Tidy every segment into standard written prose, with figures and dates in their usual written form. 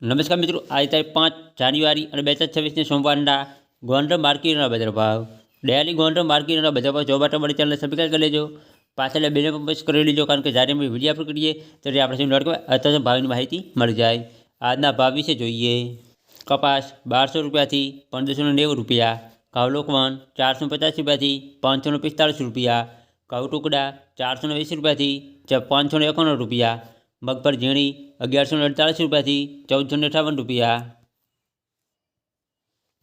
નમસ્કાર મિત્રો, આજે તારીખ 5 જાન્યુઆરી અને 2026 સોમવારના ગોંડલ માર્કેટના બજાર ભાવ. ડેલી ગોંડલ માર્કેટના બજાર ભાવ જોવા માટે અમારી ચેનલને સબસ્ક્રાઈબ કરી લેજો. પાછળ બેને પણ પ્રેસ કરી લેજો, કારણ કે જ્યારે અમે વિડીયો અપલોડ કરીએ ત્યારે આપણે શું નોટ અત્યારે ભાવની માહિતી મળી જાય. આજના ભાવ વિશે જોઈએ. કપાસ 1200 રૂપિયાથી 1590 રૂપિયા, ઘઉં લોકવન 450 રૂપિયાથી 545 રૂપિયા, ઘઉં ટુકડા 420 રૂપિયાથી 551 રૂપિયા, મગફળી ઝીણી 1148 રૂપિયાથી 1458 રૂપિયા,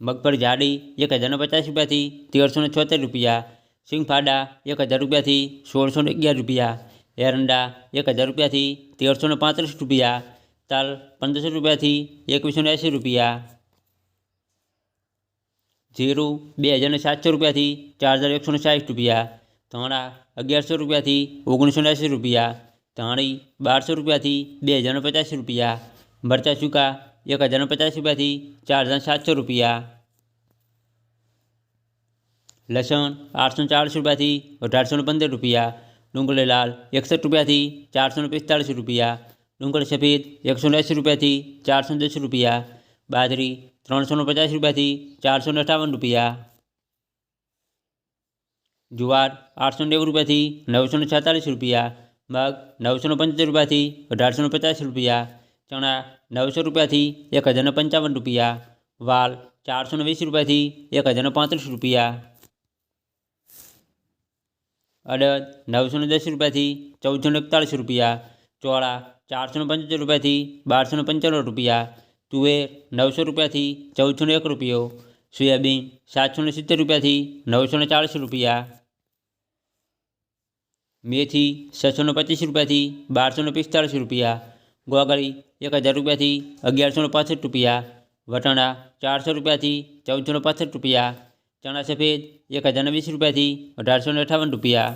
મગફળી જાડી 1050 રૂપિયાથી 1376 રૂપિયા, સિંગફાડા 1000 રૂપિયાથી 1611 રૂપિયા, એરંડા 1000 રૂપિયાથી 1335 રૂપિયા, તલ 1500 રૂપિયાથી 2180 રૂપિયા, જીરું 2700 રૂપિયાથી 4160 રૂપિયા, ધાણા 1100 રૂપિયાથી 1980 રૂપિયા, ધાણી 1200 રૂપિયાથી 2050 રૂપિયા, મરચાં સૂકા 1050 રૂપિયાથી 4700 રૂપિયા, લસણ 840 રૂપિયાથી 1815 રૂપિયા, ડુંગળી લાલ 61 રૂપિયાથી 445 રૂપિયા, ડુંગળી સફેદ 180 રૂપિયાથી 410 રૂપિયા, બાજરી 350 રૂપિયાથી 458 રૂપિયા, જુવાર 890 રૂપિયાથી 946 રૂપિયા, મગ 975 રૂપિયાથી 1850 રૂપિયા, ચણા 900 રૂપિયાથી 1055 રૂપિયા, વાલ 420 રૂપિયાથી 1035 રૂપિયા, અડદ 910 રૂપિયાથી 1441 રૂપિયા, ચોળા 475 રૂપિયાથી 1295 રૂપિયા, તુવેર 900 રૂપિયાથી 1401 રૂપિયો, સોયાબીન 770 રૂપિયાથી 940 રૂપિયા, મેથી 625 રૂપિયાથી 1245 રૂપિયા, ગોગળી 1000 રૂપિયાથી 1165 રૂપિયા, વટાણા 400 રૂપિયાથી 1465 રૂપિયા, ચણા સફેદ 1020 રૂપિયાથી 1858 રૂપિયા.